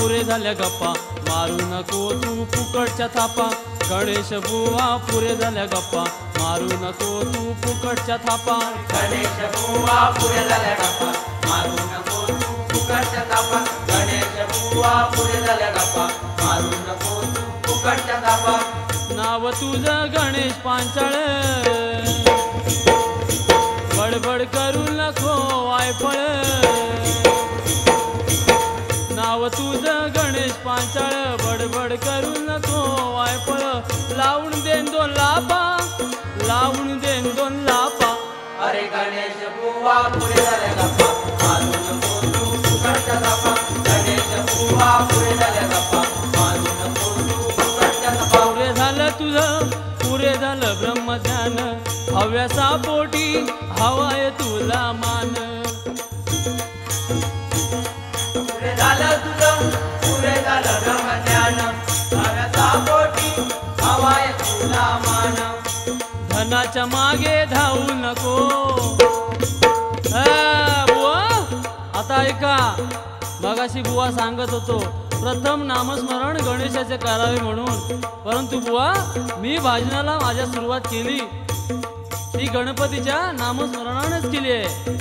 पुरे झाल्या गप्पा मारू नको तू फुकटच्या थापा गणेश बुवा पुरे झाल्या गप्पा मारू नको तू फुकटच्या थापा गणेश बुवा पुरे झाल्या गप्पा मारू नको तू फुकटच्या थापा गणेश बुवा पुरे झाल्या गप्पा मारू नको तू फुकटच्या थापा नाव तुझं गणेश पांचाळ बडबड करू नको वायफळ नाव तुझं गणेश पांचाळ बडबड करू नको वायफळ लावून देन दोन लापा लावून देन दोन लापा अरे गणेश बुवा पुरे झाल्या गप्पा मारू नको तू फुकटच्या थापा गणेश बुवा पुरे झाल्या गप्पा मारू नको तू फुकटच्या थापा पुरे झालं तुझं पुरे झालं ब्रह्मज्ञान हव्यासा पोटी हवाय तुला मान पुरे झालं तुझं पुरे झालं ब्रह्मज्ञान हव्यासा पोटी हवाय तुला मान धनाच्या मागे धावू नको बुवा आता ऐका मगाशी बुवा सांगत होतो प्रथम नामस्मरण गणेशाचे करावे म्हणून परंतु बुवा मी भाजनाला माझ्या सुरुवात केली ती गणपतीच्या नामस्मरणानेच केली आहे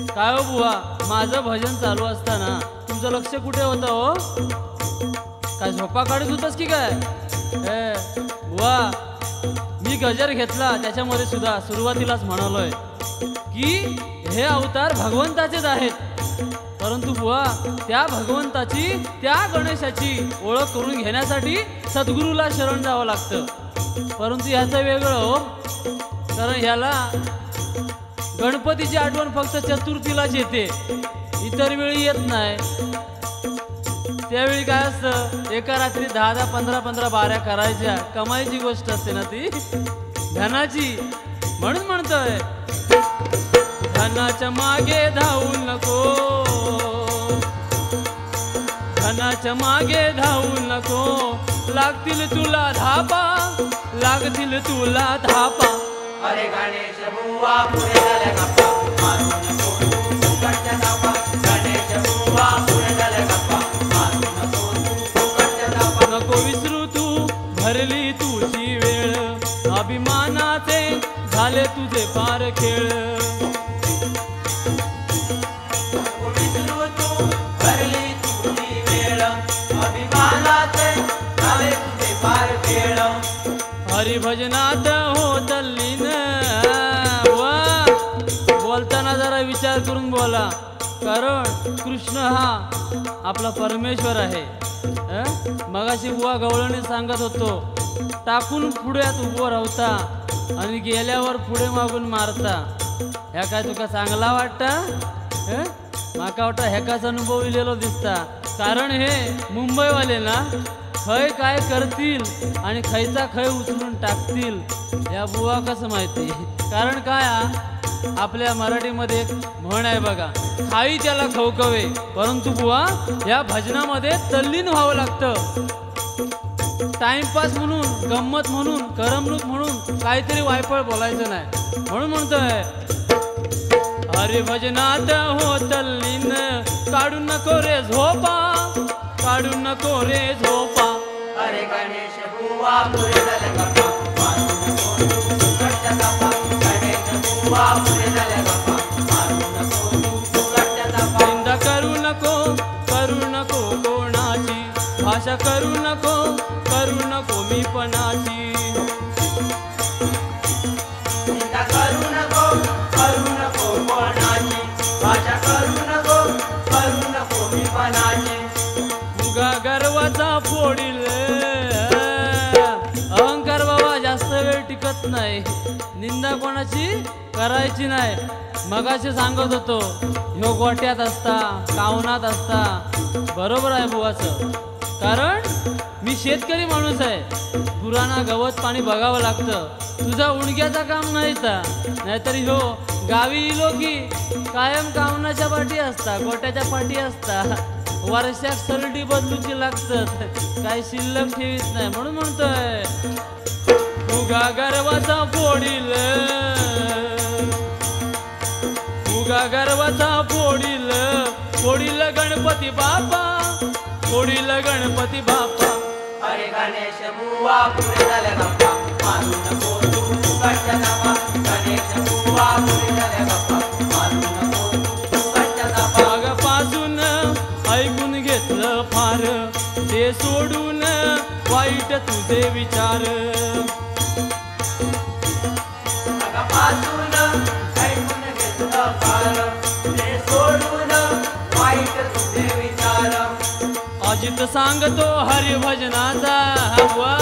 काय हो बुवा माझं भजन चालू असताना तुमचं लक्ष कुठे होतं हो काय झोपा काढत होतास की काय बुवा मी गजर घेतला त्याच्यामध्ये सुद्धा सुरुवातीलाच म्हणालोय की हे अवतार भगवंताचेच आहेत परंतु बुवा त्या भगवंताची त्या गणेशाची ओळख करून घेण्यासाठी सद्गुरूला शरण जावं लागतं परंतु ह्याचं वेगळं हो कारण ह्याला गणपतीची आठवण फक्त चतुर्थीलाच येते इतर वेळी येत नाही त्यावेळी काय असतं एका रात्री 10 15 बाऱ्या करायच्या कमाईची गोष्ट असते ना ती धनाची म्हणून म्हणतोय धनाच्या मागे धावू नको धनाच्या मागे धावू नको लागतील तुला धापा लागतील तुला धापा अरे गणेश बुवा पुरे झाल्या गप्पा मारू नको तू फुकटच्या थापा गणेश बुवा पुरे झाल्या गप्पा मारू नको तू फुकटच्या थापा नको विसरू तू भरली तुझी वेळ अभिमानाचे झाले तुझे पार खेळ विसरू तू भरली तुझी वेळ अभिमानाचे झाले तुझे पार खेळ हरिभजनात हो तल्लीन बोलताना जरा विचार करून बोला कारण कृष्ण हा आपला परमेश्वर आहे मगाशी बुवा गवळणी सांगत होतो टाकून पुढ्यात उभं राहता आणि गेल्यावर पुढे मागून मारता ह्या काय तुका चांगला वाटता माका वाटतं ह्याकाच अनुभव इलेलो दिसता कारण हे मुंबईवाले ना खय काय करतील आणि खयचा खय उचलून टाकतील या बुवा कसं माहिती कारण काय आपल्या मराठीमध्ये एक म्हण आहे बघा खाई त्याला खवकवे परंतु बुवा या भजनामध्ये तल्लीन व्हावं लागतं टाइमपास म्हणून गंमत म्हणून करमणूक म्हणून काहीतरी वायफळ बोलायचं नाही म्हणून म्हणतोय हरिभजनात हो तल्लीन काढू नको रे झोपा काढू नको रे झोपा अरे गणेश बुवा पुरे झाल्या गप्पा मारू नको तू फुकटच्या थापा गणेश बुवा पुरे झाल्या गप्पा मारू नको तू फुकटच्या थापा निंदा करू नको कोणाची भाषा करू नको मी पणाची निंदा करू नको कोणाची भाषा करू नको मी पणाची उगा गर्वाचा फोडील अहंकार बाबा जास्त वेळ टिकत नाही निंदा कोणाची करायची नाही मगाशी सांगत होतो ह्यो गोट्यात असता कावनात असता बरोबर आहे बुवाचं कारण मी शेतकरी माणूस आहे गुरांना गवत पाणी बघावं लागतं तुझा उणग्याचा काम नाही नाहीतर ह्यो गावी इलो की कायम कावनाच्या पाठी असता गोट्याच्या पाठी असता वर्षाक सरडी बदलूची लागतात काही शिल्लक ठेवीत नाही म्हणून म्हणतोय उगा गर्वाचा फोडील उगा गर्वाचा फोडील गणपती बापा फोडील गणपती बाप्पा. अरे गणेश बुवा पुरे झाले गप्पा मारू नको तू फुकटच्या गप्पा. गणेश बुवा पुरे झाले गप्पा मारू नको तू फुकटच्या गप्पा. मागापासून ऐकून घेतलं फार ते सोडून वाईट तुझे विचार. मागापासून ऐकून घेतलं फार ते सोडून वाईट तुझे विचार. अजित सांगतो हरिभजनाचा हवा.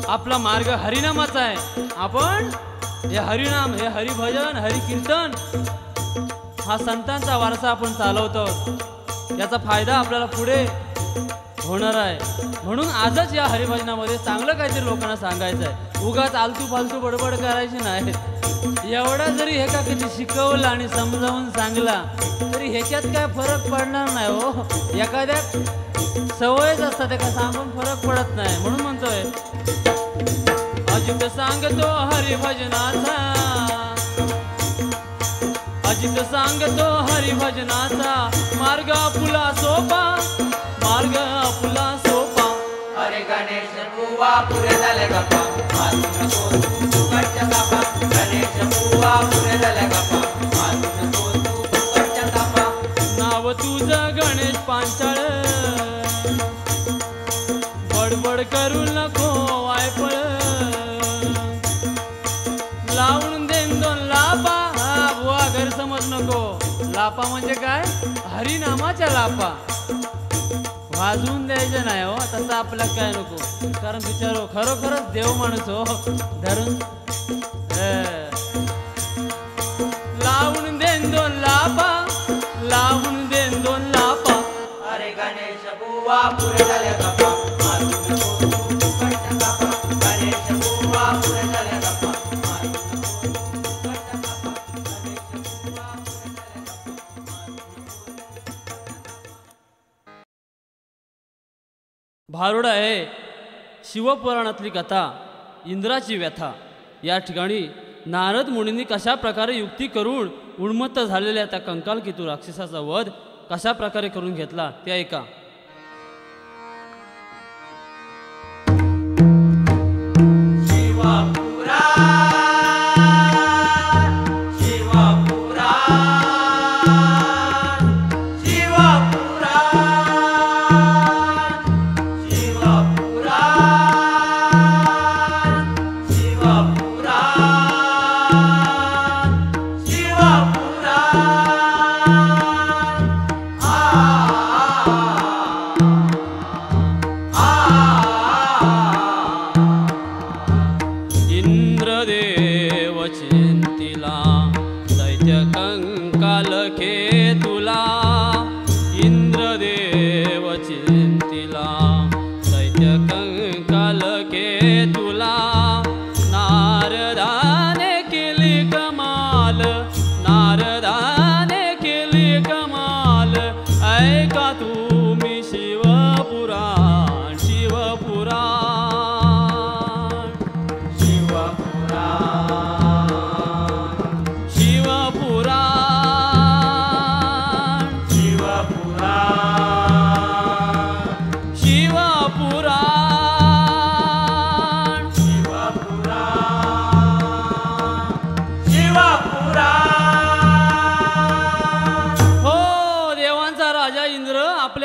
आपला मार्ग हरिनामाचा आहे. आपण हे हरिनाम हे हरिभजन हरिकीर्तन हा संतांचा वारसा आपण चालवतो. याचा फायदा आपल्याला पुढे होणार आहे. म्हणून आजच या हरिभजनामध्ये चांगलं काहीतरी लोकांना सांगायचं आहे. उगाच आलतू फालतू बडबड करायची नाही. एवढा जरी हे का किती शिकवलं आणि समजावून सांगला तरी ह्याच्यात काय फरक पडणार नाही हो. एखाद्या सवयच असतात त्या सांगून फरक पडत नाही. म्हणून म्हणतोय अजित सांगतो हरिभजनाचा. अजित सांगतो हरिभजनाचा मार्ग आपुला सोपा. मार्ग आपुला सोपा. अरे गणेश बुवा पुरे झाले गप्पा मारू नको तू फुकटच्या गप्पा. गणेश बुवा पुरे झाले गप्पा मारू नको तू फुकटच्या गप्पा. नाव तुझं गणेश पांचाळ बडबड करू नको वायफळ. लावून देन दोन लापा. बुवा गैरसमज नको. लापा म्हणजे काय हरिनामाच्या लापा. वाजवून द्यायचं नाही हो. तसं आपल्याला काय नको. कारण बिचारो खरोखरच देव माणूस हो. धरून लावून देन दोन लापा. लावून देन दोन लापा. अरे गणेश बुवा पुरे झाले गप्पा मारू नको तू फुकटच्या गप्पा. गणेश बुवा पुरे झाले गप्पा मारू नको तू फुकटच्या गप्पा. गणेश बुवा पुरे झाले गप्पा मारू नको. भारुड आहे शिवपुराणातली कथा इंद्राची व्यथा. या ठिकाणी नारद मुनींनी कशा प्रकारे युक्ती करून उन्मत्त झालेल्या त्या कंकालकेतू राक्षसाचा वध कशा प्रकारे करून घेतला ते ऐका.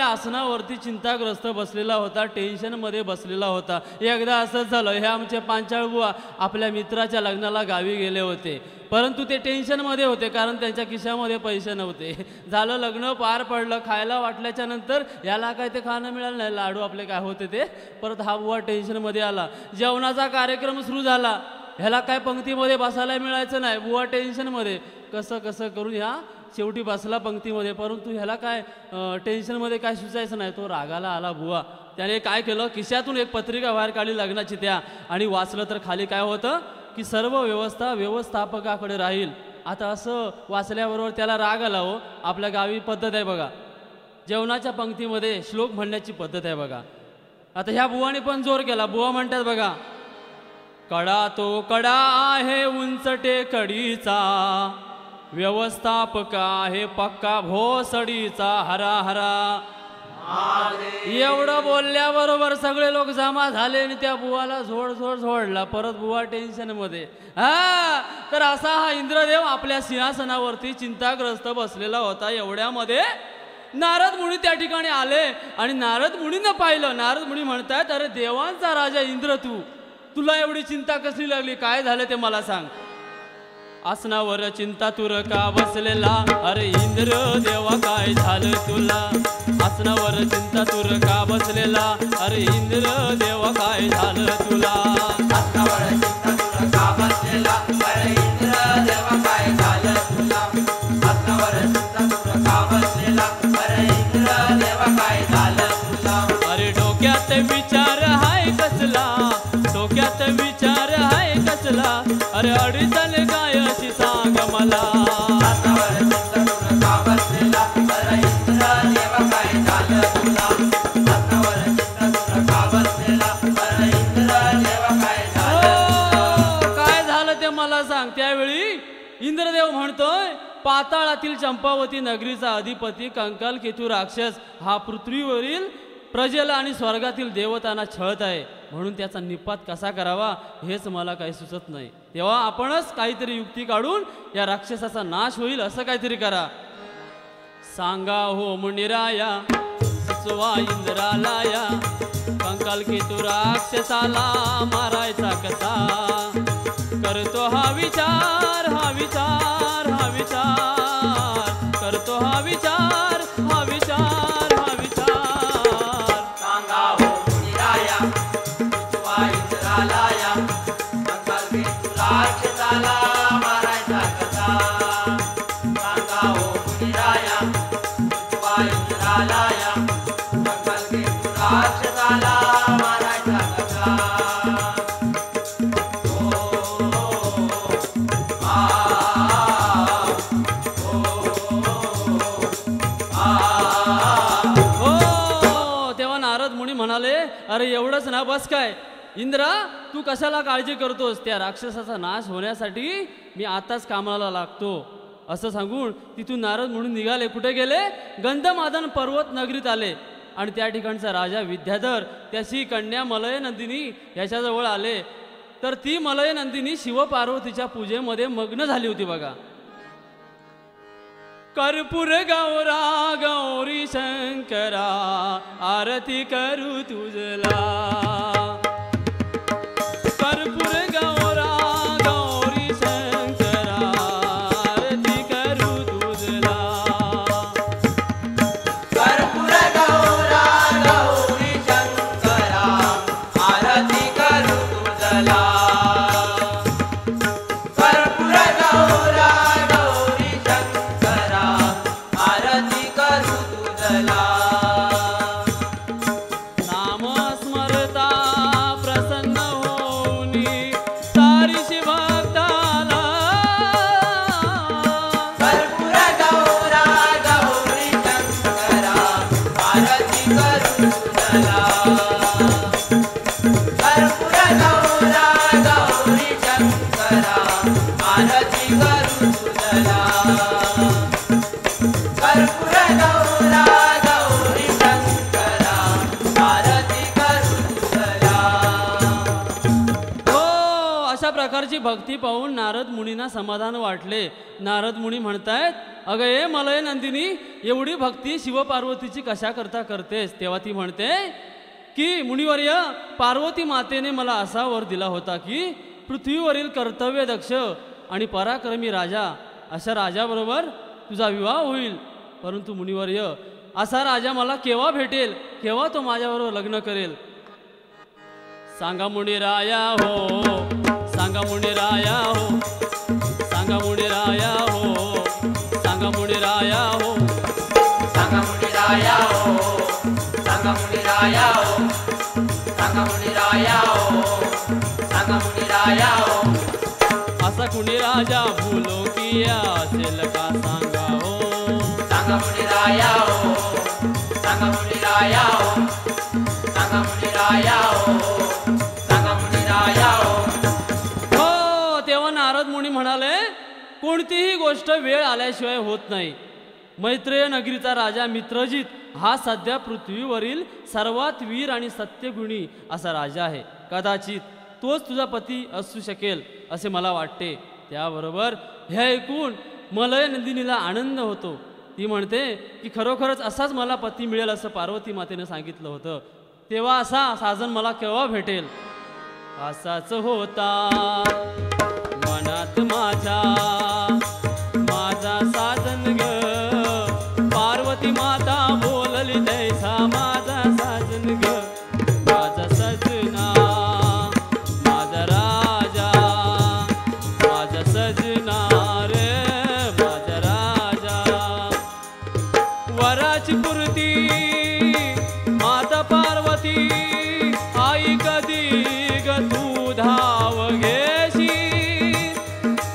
आसनावरती चिंताग्रस्त बसलेला होता. टेन्शनमध्ये बसलेला होता. एकदा असंच झालं. हे आमचे पांचाळ बुवा आपल्या मित्राच्या लग्नाला गावी गेले होते. परंतु ते टेन्शनमध्ये होते कारण त्यांच्या खिशामध्ये पैसे नव्हते. झालं लग्न पार पडलं. खायला वाटल्याच्या नंतर याला काय ते खाणं मिळालं नाही. लाडू आपले काय होते ते. परत हा बुवा टेन्शनमध्ये आला. जेवणाचा कार्यक्रम सुरू झाला. ह्याला काय पंक्तीमध्ये बसायला मिळायचं नाही. बुवा टेन्शनमध्ये कसं कसं करून ह्या शेवटी बसला पंक्तीमध्ये. परंतु ह्याला काय टेन्शनमध्ये काय सुचायचं नाही. तो रागाला आला बुवा. त्याने काय केलं खिशातून एक पत्रिका बाहेर काढली लग्नाची त्या आणि वाचलं तर खाली काय होतं की सर्व व्यवस्था व्यवस्थापकाकडे राहील. आता असं वाचल्याबरोबर त्याला राग आला हो. आपल्या गावी पद्धत आहे बघा. जेवणाच्या पंक्तीमध्ये श्लोक म्हणण्याची पद्धत आहे बघा. आता ह्या बुवाने पण जोर केला. बुवा म्हणतात बघा कडा तो कडा आहे उंच टेकडीचा व्यवस्थापक आहे पक्का भोसडीचा हरा हरा एवढं बोलल्याबरोबर सगळे लोक जमा झाले आणि त्या बुवाला झोडला. परत बुवा टेन्शन मध्ये. तर असा हा इंद्रदेव आपल्या सिंहासनावरती चिंताग्रस्त बसलेला होता. एवढ्यामध्ये नारद मुनी त्या ठिकाणी आले आणि नारद मुनीनं पाहिलं. नारद मुनी म्हणतात, अरे देवांचा राजा इंद्र, तुला एवढी चिंता कसली लागली, काय झालं ते मला सांग. आसनावर चिंता तुर का बसलेला, अरे इंद्र देवा काय झालं तुला. आसनावर चिंता तुर का बसलेला, अरे इंद्र देवा काय झालं तुला. आसनावर चिंता तुर का बसलेला, अरे इंद्र देवा काय झालं तुला. आसनावर चिंता तुर का बसलेला, अरे इंद्र देवा काय झालं तुला. अरे डोक्यात विचार हाय कसला, डोक्यात विचार हाय कसला, अरे अडचण काय अशी सांग मला. आसनावर चिंता तुर का बसलेला, अरे इंद्र देवा काय झालं तुला. आसनावर चिंता तुर का बसलेला, अरे इंद्र देवा काय झालं. काय झालं ते मला सांग. त्यावेळी इंद्रदेव म्हणतोय, पाताळातील चंपावती नगरीचा अधिपती कंकाल केतू राक्षस हा पृथ्वीवरील प्रजेला आणि स्वर्गातील देवतांना छळत आहे. म्हणून त्याचा निपात कसा करावा हेच मला काही सुचत नाही. तेव्हा आपणच काहीतरी युक्ती काढून या राक्षसाचा नाश होईल असं काहीतरी करा. सांगा हो मुनिराया, सुचवा इंद्राला या, कंकाल केतू राक्षसाला मारायचा कसा. करतो हा विचार, हा विचार, हा विचार, करतो हा विचार, हा विचार, हा विचार. सांगा हो मुनिराया, सुचवा इंद्राला या, कंकाल केतू राक्षसाला मारायचा कसा. सांगा हो मुनिराया, सुचवा इंद्राला या, कंकाल केतू राक्षसाला मारायचा कसा. तेव्हा नारद मुनी म्हणाले, अरे एवढंच ना, बस काय इंद्रा, तू कशाला काळजी करतोस. त्या राक्षसाचा नाश होण्यासाठी मी आताच कामाला लागतो असं सांगून तिथून नारद मुनी निघाले. कुठे गेले? गंधमादन पर्वत नगरीत आले आणि त्या ठिकाणचा राजा विद्याधर त्याची कन्या मलय नंदिनी याच्याजवळ आले. तर ती मलय नंदिनी शिवपार्वतीच्या पूजेमध्ये मग्न झाली होती बघा. कर्पूर गौरा गौरी शंकरा, आरती करू तुझला. कर्पूर गौरा गौरी शंकरा, आरती करू तुझला. कर्पूर गौरा गौरी शंकरा, आरती करू तुझला. कर्पूर गौरा गौरी शंकरा, आरती करू तुझला. नाम स्मरता प्रसन्न होऊनी तारीशी भक्ताला. कर्पूर गौरा गौरी शंकरा, आरती करू तुझला. कर्पूर गौरा गौरी शंकरा, आरती करू तुझला. कर्पूर गौरा गौरी शंकरा, आरती करू तुझला. हो, अशा प्रकारची भक्ती पाहून नारद मुनींना समाधान वाटले. नारद मुनी म्हणतायत, अगं ए मलय नंदिनी, एवढी भक्ती शिवपार्वतीची कशा करता करतेस. तेव्हा ती म्हणते की मुनिवर्य, पार्वती मातेने मला असा वर दिला होता की पृथ्वीवरील कर्तव्य दक्ष आणि पराक्रमी राजा अशा राजाबरोबर तुझा विवाह होईल. परंतु मुनिवर्य, असा राजा मला केव्हा भेटेल, केव्हा तो माझ्याबरोबर लग्न करेल. सांगा मुनिराया हो, सांगा मुनिराया हो, सांगा मुनिराया हो, सांगा मुनिराया हो. सांगा मुनिराया हो, सांगा मुनिराया हो, सांगा मुनिराया हो, सांगा मुनिराया हो. असा कुणी राजा भूलो की असेल का सांगा हो. सांगा मुनिराया हो, सांगा मुनिराया हो, सांगा मुनिराया हो, सांगा मुनिराया हो. हो, तेव्हा नारद मुनी म्हणाले, कोणतीही गोष्ट वेळ आल्याशिवाय होत नाही. मैत्रेय नगरीचा राजा मित्रजित हा सध्या पृथ्वीवरील सर्वात वीर आणि सत्यगुणी असा राजा आहे. कदाचित तोच तुझा पती असू शकेल असे मला वाटते. त्याबरोबर हे ऐकून मलय नंदिनीला आनंद होतो. ती म्हणते की खरोखरच असाच मला पती मिळेल असं पार्वती मातेने सांगितलं होतं. तेव्हा असा साजन मला केव्हा भेटेल? असाच होता मनात माझा माझा साजन ग, पार्वती माता बोलली तैसा माझा साजन ग, माझा सजना माझा राजा माझा सजना रे माझा राजा. वराची पुरती माता पार्वती आई कधी ग तू धाव घेशी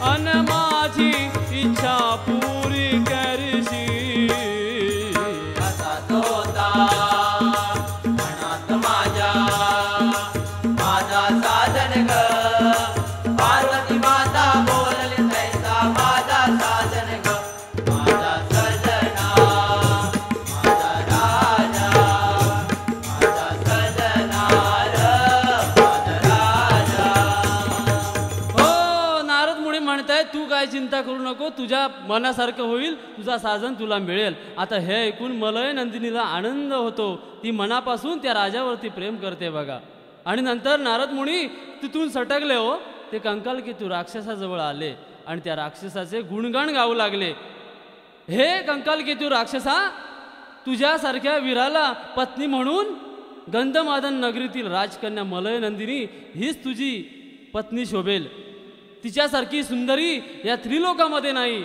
अन माझी इच्छा पुरी करशी. असाच होता मनात माझ्या माझा साजन ग, पार्वती माता बोलली तैसा माझा साजन ग, माझा सजना माझा राजा माझा सजना र माझा राजा. हो, नारद मुनी म्हणताय तू काय चिंता करू नको, तुझ्या मनासारखं होईल, तुझा साजन तुला मिळेल. आता हे ऐकून मलय नंदिनीला आनंद होतो. ती मनापासून त्या राजावरती प्रेम करते बघा. आणि नंतर नारद मुनी तिथून सटकले. हो, ते कंकालकेतू राक्षसाजवळ आले आणि त्या राक्षसाचे गुणगान गाऊ लागले. हे कंकालकेतू राक्षसा, तुझ्यासारख्या वीराला पत्नी म्हणून गंधमादन नगरीतील राजकन्या मलय नंदिनी हीच तुझी पत्नी शोभेल. तिच्यासारखी सुंदरी या त्रिलोकामध्ये नाही.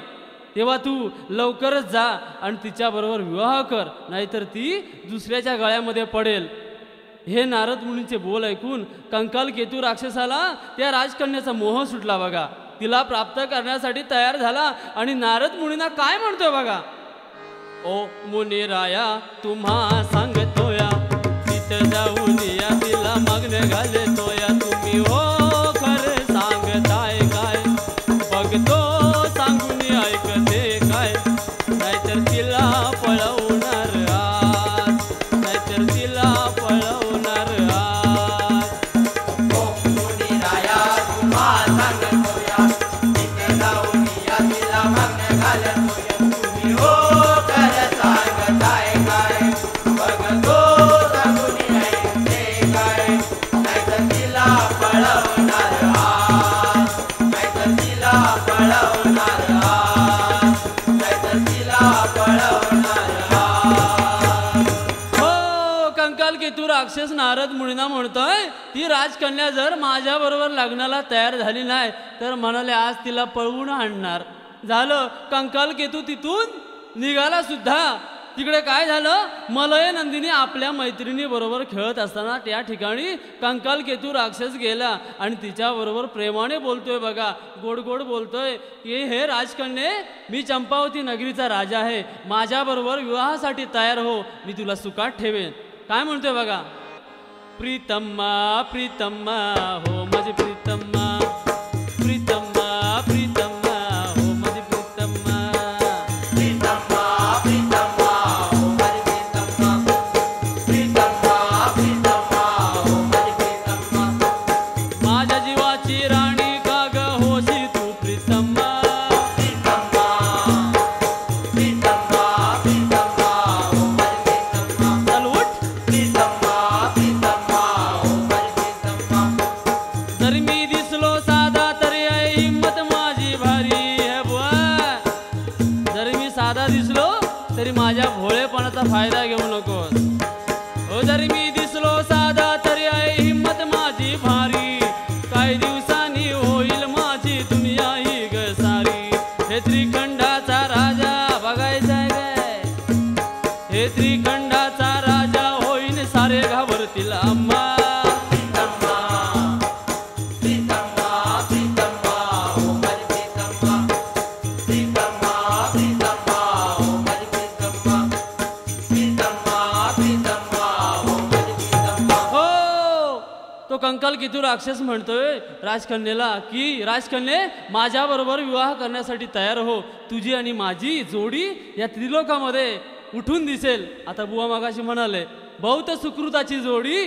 तेव्हा तू लवकरच जा आणि तिच्याबरोबर विवाह कर, नाहीतर ती दुसऱ्याच्या गळ्यामध्ये पडेल. हे नारद मुनींचे बोल ऐकून कंकालकेतू राक्षसाला त्या राजकन्याचा मोह सुटला बघा. तिला प्राप्त करण्यासाठी तयार झाला आणि नारद मुनींना काय म्हणतोय बघा. ओ मुनिराया तुम्हा सांगतोया, तिथं जाऊन या तिला मग्न घालतोया. तुम्ही हो खरं सांगताय काय, बघतो सांगून ऐकते काय, नाहीतर तिला पळवणार आज, नाहीतर तिला पळवणार आज. ओ मुनिराया तुम्हा सांगतोया, तिथे जाऊन या तिला मग्न घालतोया. तुम्ही हो खरं सांगताय काय, बघतो सांगून ऐकते काय, नाहीतर तिला पळवणार आज, नाहीतर तिला पळवणार आज, नाहीतर तिला पळवणार आज. हो, कंकालकेतू राक्षस नारद मुनींना म्हणतोय ती राजकन्या जर माझ्या बरोबर लग्नाला तयार झाली नाही तर म्हणाले आज तिला पळवून आणणार. झालं, कंकालकेतू तिथून निघाला सुद्धा. तिकडे काय झालं, मलय नंदिनी आपल्या मैत्रिणी बरोबर खेळत असताना त्या ठिकाणी कंकालकेतू राक्षस गेला आणि तिच्याबरोबर प्रेमाने बोलतोय बघा. गोड गोड बोलतोय की हे राजकन्ये, मी चंपावती नगरीचा राजा आहे, माझ्याबरोबर विवाहासाठी तयार हो, मी तुला सुखात ठेवेन. काय म्हणतोय बघा. प्रीतम्मा प्रीतम्मा हो माझी प्रीतम्मा, प्रीतम्मा प्रीतम्मा हो माझी प्रीतम्मा. प्रीतम्मा प्रीतम्मा हो माझी प्रीतम्मा, प्रीतम्मा प्रीतम्मा हो माझी प्रीतम्मा. माझ्या जीवाची राणी का ग होशी तू प्रीतम्मा. प्रीतम्मा प्रीतम्मा प्रीतम्मा हो माझी प्रीतम्मा. चल उठ. प्रीतम्मा प्रीतम्मा हो माझी प्रीतम्मा. जरी मी दिसलो साधा तरी आहे हिंमत माझी भारी है बुवा. जरी मी साधा दिसलो तरी माझ्या भोळेपणाचा फायदा घेऊ नकोस. हो, जरी मी दिसलो साधा तरी आहे हिंमत माझी भारी. काही दिवसांनी होईल माझी दुनिया ही ग सारी. हे त्रिखंडाचा राजा बघायचा आहे काय, हे त्रिखंडाचा राजा होईन सारे घाबरतील अम्मा. प्रीतम्मा प्रीतम्मा प्रीतम्मा हो माझी प्रीतम्मा, प्रीतम्मा प्रीतम्मा हो माझी प्रीतम्मा, प्रीतम्मा प्रीतम्मा हो माझी प्रीतम्मा. हो, तो तो कंकाल कितू राक्षस म्हणतोय राजकन्येला की राजकन्ये माझ्याबरोबर विवाह करण्यासाठी तयार हो, तुझी आणि माझी जोडी या त्रिलोकामध्ये उठून दिसेल. आता बुवा मागाशी म्हणाले बहुत सुकृताची जोडी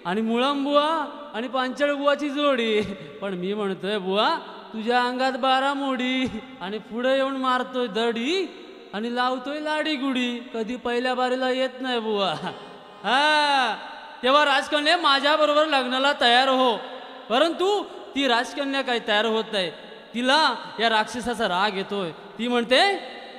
आणि मुळंबुवा आणि पांचळ बुवाची जोडी, पण मी म्हणतोय बुवा तुझ्या अंगात 12 मोडी आणि पुढे येऊन मारतोय दडी आणि लावतोय लाडी गुडी, कधी पहिल्या बारीला येत नाही बुवा. हा तेव्हा राजकन्या माझ्याबरोबर लग्नाला तयार हो. परंतु ती राजकन्या काही तयार होत नाही. तिला या राक्षसाचा राग येतोय. ती म्हणते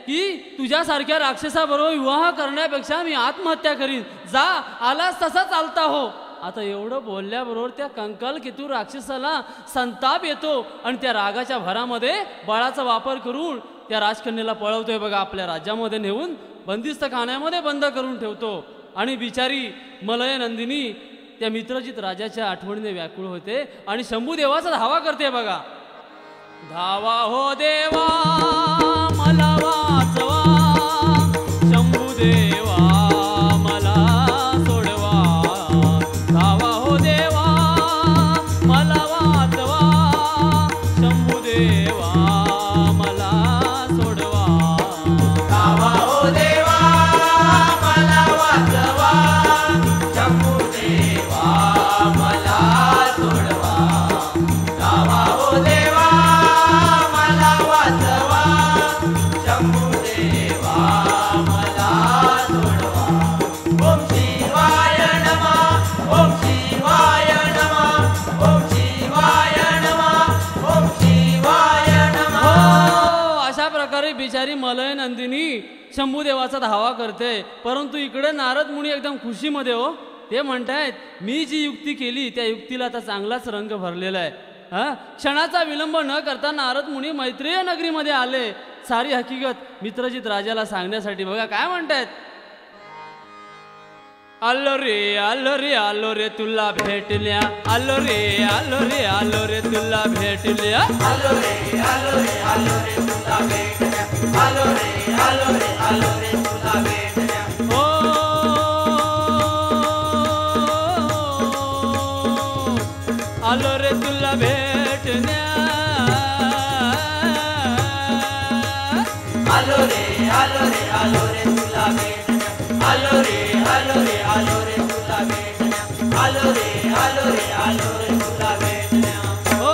की तुझ्यासारख्या राक्षसाबरोबर विवाह करण्यापेक्षा मी आत्महत्या करीन, जा आलास तसा चालता हो. आता एवढं बोलल्याबरोबर त्या कंकाल केतू राक्षसाला संताप येतो आणि त्या रागाच्या भरामध्ये बळाचा वापर करून त्या राजकन्येला पळवतोय बघा, आपल्या राज्यामध्ये नेऊन बंदिस्त खाण्यामध्ये बंद करून ठेवतो. आणि बिचारी मलय नंदिनी त्या मित्रजित राजाच्या आठवणीने व्याकुळ होते आणि शंभूदेवाचा धावा करते बघा. धावा हो देवा मला वाचवा, शंभूदेवा मला सोडवा. धावा हो देवा मला वाचवा, शंभूदेवा मला सोडवा. धावा हो देवा मला वाचवा, शंभूदेवा मला सोडवा. धावा हो देवा मला वाचवा, शंभूदेवा मला सोडवा. ओम शिवाय नमः, ओम शिवाय नमः, ओम शिवाय नमः, ओम शिवाय नमः. हो, अशा प्रकारे बिचारी मलय नंदिनी शंभूदेवाचा धावा करते. परंतु इकडे नारद मुनी एकदम खुशीमध्ये हो. ते म्हणतायत मी जी युक्ती केली त्या युक्तीला आता चांगलाच रंग भरलेला आहे. क्षणाचा विलंब न करता नारद मुनी मैत्रेय नगरीमध्ये आले. सारी हकीकत मित्रजित राजाला सांगण्यासाठी. बघा काय म्हणतायत. आलो रे आलो रे आलो रे तुला भेटल्या, आलो रे आलो रे आलो रे तुला भेटल्या. आलो रे आलो रे आलो रे तुला भेटल्या, आलो रे आलो रे आलो रे तुला भेटल्या. ओ आलो रे तुला भेटल्या, आलो रे आलो रे आलो रे तुला भेटल्या, आलो रे आलो रे आलो रे तुला भेटल्या, आलो रे आलो रे आलो रे तुला भेटल्या. हो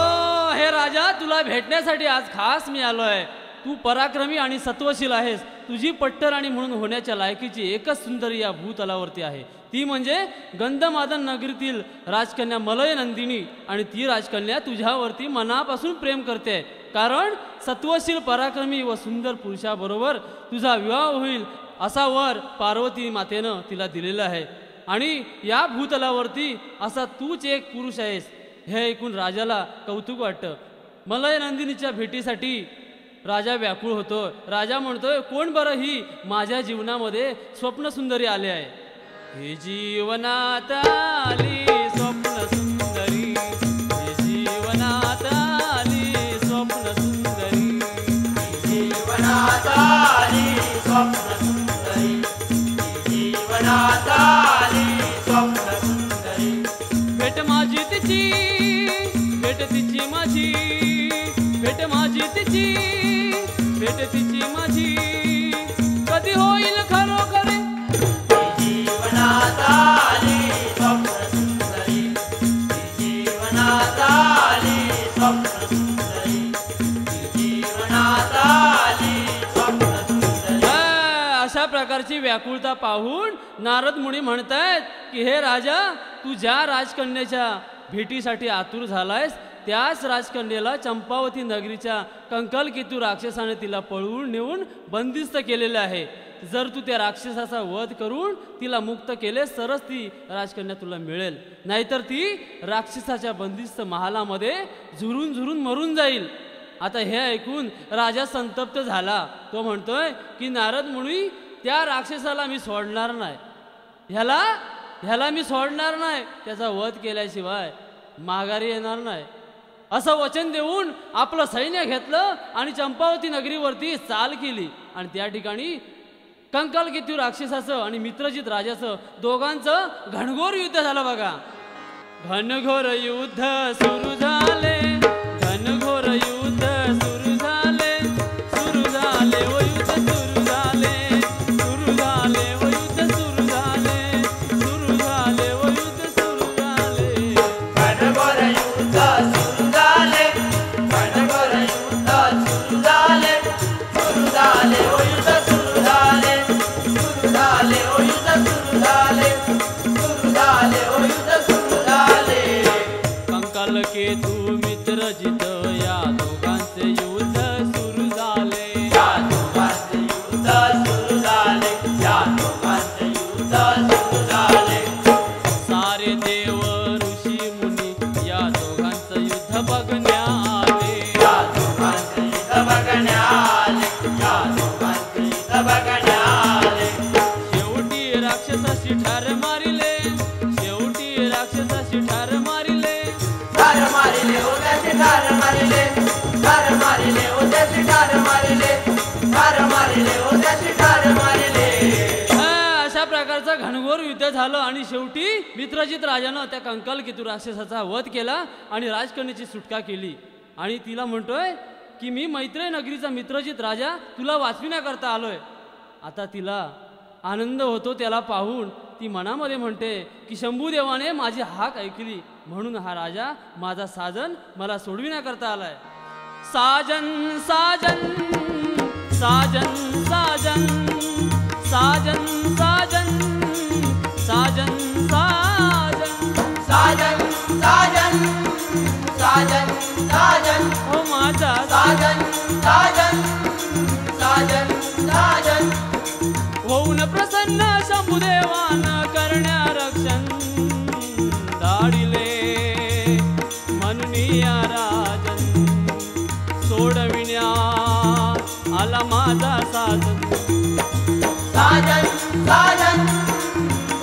हे राजा तुला भेटण्यासाठी आज खास मी आलोय. तू पराक्रमी आणि सत्वशील आहेस. तुझी पट्टराणी म्हणून होण्याच्या लायकीची एकच सुंदरी या भूतलावरती आहे, ती म्हणजे गंधमादन नगरीतील राजकन्या मलय नंदिनी. आणि ती राजकन्या तुझ्यावरती मनापासून प्रेम करते, कारण सत्वशील पराक्रमी व सुंदर पुरुषाबरोबर तुझा विवाह होईल असा वर पार्वती मातेनं तिला दिलेला आहे. आणि या भूतलावरती असा तूच एक पुरुष आहेस. हे ऐकून राजाला कौतुक वाटतं. मलय नंदिनीच्या भेटीसाठी राजा व्याकुळ होतो. राजा म्हणतोय कोण बरं ही माझ्या जीवनामध्ये स्वप्नसुंदरी आले आहे. हे जीवनात आली स्वप्नसुंदरी, हे जीवनात आली स्वप्नसुंदरी, जीवनात आली स्वप्नसुंदरी, जीवनात आली स्वप्नसुंदरी. भेट माझी तिची, भेट तिची माझी, भेट माझी तिची, भेट तिची माझी, कधी होईल खरोखरे. जीवनात आली स्वप्नसुंदरी, जीवनात आली स्वप्नसुंदरी, जीवनात आली स्वप्नसुंदरी. अशा प्रकारची व्याकुळता पाहून नारद मुनी म्हणतायत की हे राजा तू ज्या राजकन्याच्या भेटीसाठी आतुर झालायस त्याच राजकन्येला चंपावती नगरीच्या कंकालकेतू राक्षसाने तिला पळवून नेऊन बंदिस्त केलेले आहे. जर तू त्या राक्षसाचा वध करून तिला मुक्त केलेस तरच ती राजकन्या तुला मिळेल, नाहीतर ती राक्षसाच्या बंदिस्त महालामध्ये झुरून झुरून मरून जाईल. आता हे ऐकून राजा संतप्त झाला. तो म्हणतोय की नारद मुनी त्या राक्षसाला मी सोडणार नाही, ह्याला मी सोडणार नाही, त्याचा वध केल्याशिवाय माघारी येणार नाही असं वचन देऊन आपलं सैन्य घेतलं आणि चंपावती नगरीवरती चाल केली. आणि त्या ठिकाणी कंकालकेतू राक्षसाचं आणि मित्रजित राजाचं दोघांचं घनघोर युद्ध झालं बघा. घनघोर युद्ध सुरू झाले, घनघोर युद्ध सुरू झाले, सुरू झाले व युद्ध सुरू झाले, सुरू झाले व युद्ध सुरू झाले, सुरू झाले व युद्ध सुरू झाले. घनघोर युद्ध सुरू झाले, घनघोर युद्ध सुरू झाले, सुरू झाले व युद्ध सुरू झाले, सुरू झाले व युद्ध सुरू झाले, सुरू झाले व युद्ध सुरू झाले. कंकाल केतू मित्र जित या दोघांचे युद्ध सुरू झाले, या दोघांचे युद्ध सुरू झाले, या दोघांचे युद्ध सुरू झाले. सारे देव ऋषी मुनी या दोघांचं युद्ध बघण्या आले, या दोघांचे युद्ध बघण्या आले, या दोघांचे युद्ध बघण्या आले. शेवटी राक्षसाशी ठार मारिले, शेवटी राक्षसाशी ठार मारिले, ठार मारिले ओ त्याचे ठार मारिले, ठार मारिले ओ त्याचे ठार मारिले, ठार मारिले ओ त्याचे ठार मारिले. अशा प्रकारचं घनघोर युद्ध झालं आणि शेवटी मित्रजित राजानं त्या कंकाल केतू राक्षसाचा वध केला आणि राजकन्येची सुटका केली. आणि तिला म्हणतोय की मी मैत्रेय नगरीचा मित्रजित राजा तुला वाचविण्याकरता आलोय. आता तिला आनंद होतो त्याला पाहून. ती मनामध्ये म्हणते की शंभूदेवाने माझी हाक ऐकली म्हणून हा राजा माझा साजन मला सोडविण्याकरता आलाय. साजन साजन साजन साजन साजन साजन साजन साजन साजन साजन साजन साजन ओ माझा साजन साजन साजन साजन. होऊन प्रसन्न शंभुदेवान करण्या रक्षण धाडिले म्हणून या राजन सोडविण्या आला माझा साजन. साजन साजन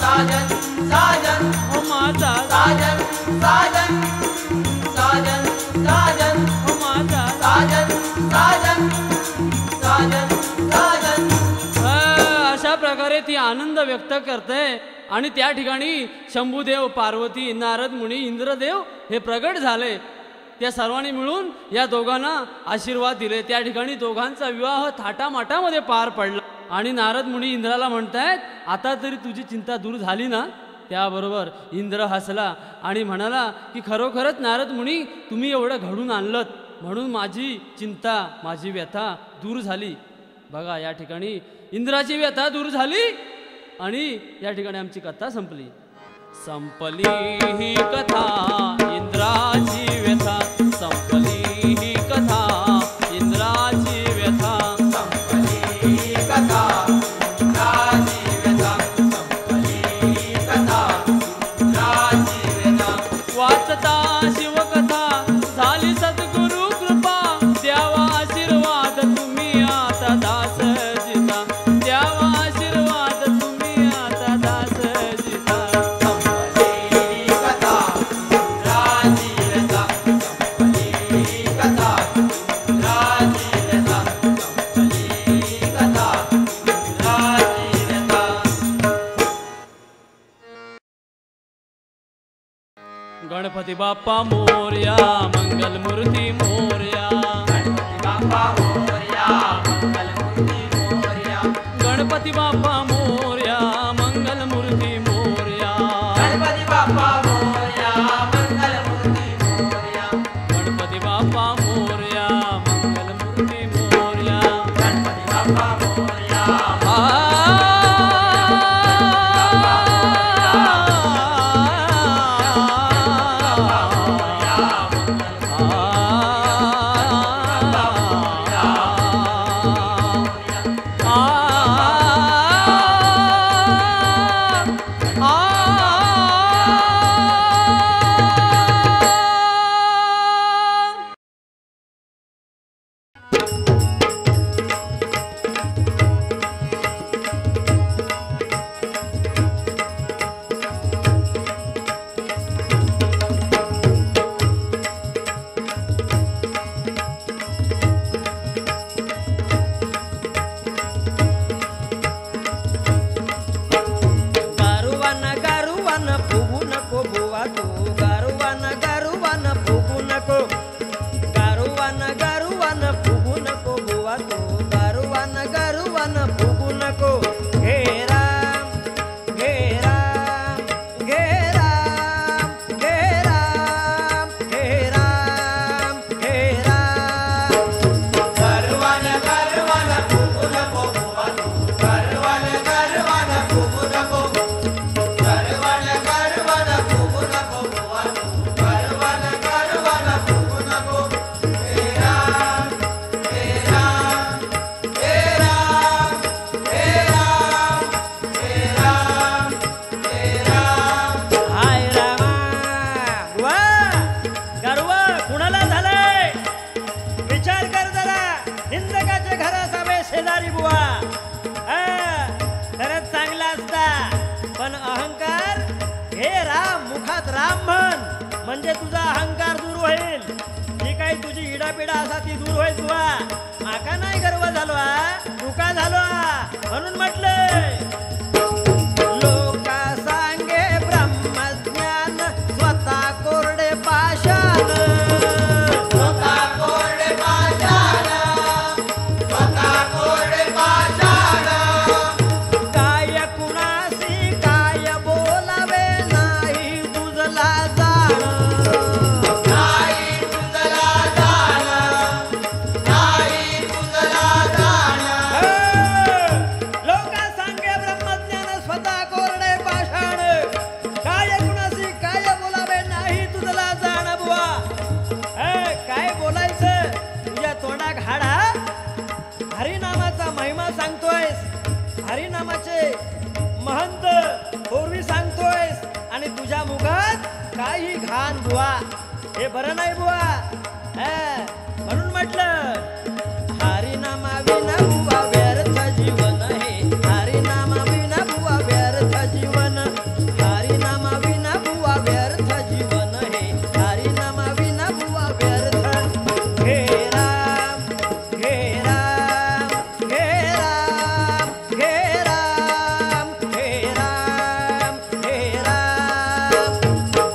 साजन साजन ओ माझा साजन साजन साजन साजन ओ माझा साजन साजन साजन साजन. अशा प्रकारे ती आनंद व्यक्त करते. आणि त्या ठिकाणी शंभूदेव, पार्वती, नारद मुनी, इंद्रदेव हे प्रगट झाले. त्या सर्वांनी मिळून या दोघांना आशीर्वाद दिले. त्या ठिकाणी दोघांचा विवाह थाटामाटामध्ये पार पडला. आणि नारद मुनी इंद्राला म्हणतायत आता तरी तुझी चिंता दूर झाली ना. त्याबरोबर इंद्र हसला आणि म्हणाला की खरोखरच नारद मुनी तुम्ही एवढं घडून आणलं म्हणून माझी चिंता, माझी व्यथा दूर झाली. बघा या ठिकाणी इंद्राची व्यथा दूर झाली आणि या ठिकाणी आमची कथा संपली. संपली ही कथा इंद्राची व्यथा, संपली ही कथा इंद्राची व्यथा, संपली कथा इंद्राची व्यथा, संपली कथा इंद्राची व्यथा. वाचता शिवकथा झाली सद्गुरु कृपा, द्यावा आशीर्वाद तुम्ही आता दास जिता, द्यावा आशीर्वाद तुम्ही आता दास जिता. संपली कथा इंद्राची व्यथा, संपली कथा इंद्राची व्यथा, संपली कथा इंद्राची व्यथा. गणपती बाप्पा मोरया, मंगलमूर्ती मोरया, गणपती बाप्पा मोरया, मंगलमूर्ती मोरया, गणपती बाप्पा मोरया, मंगलमूर्ती मोरया, गणपती बाप्पा मोरया, मंगलमूर्ती मोरया, गणपती बाप्पा मोरया, मंगलमूर्ती मोरया. गणपती बाप्पा मोरया. गारुवान गारुवान फुगू नको बुवा तू मुखात राम म्हण म्हणजे तुझा अहंकार दूर होईल. जी काही तुझी इडापिडा असा ती दूर होईल. तुला माका नाही गर्व झालो तुका झालो म्हणून म्हटलंय लोका सांगे ब्रह्मज्ञान स्वतः कोरडे पाषाण. स्वतः कोरडे पाषाण, स्वतः कोरडे पाषाण. काय कुणासी काय बोलावे नाही तुझला जाण. नाही तुझला जाण, नाही तुझला जाण. लोका सांगे ब्रह्मज्ञान स्वतः कोरडे पाषाण. काय कुणासी काय बोलावे नाही तुझला जाण बुवा. काय बोलायचं तुझ्या तोंडाक हाडा. हरिनामाचा महिमा सांगतोयस, हरिनामाचे महंत पूर्वी सांगतोयस आणि तुझ्या मुखात काही घाण बुवा. हे बरं नाही बुवा. म्हणून म्हटलं हरिनामा विना बुवा व्यर्थ जीवन हे. हरिनामा विना बुवा व्यर्थ जीवन. हरिनामा विना बुवा व्यर्थ जीवन हे. हरिनामा विना बुवा व्यर्थ. हे राम हे राम हे राम हे राम हे राम हे राम.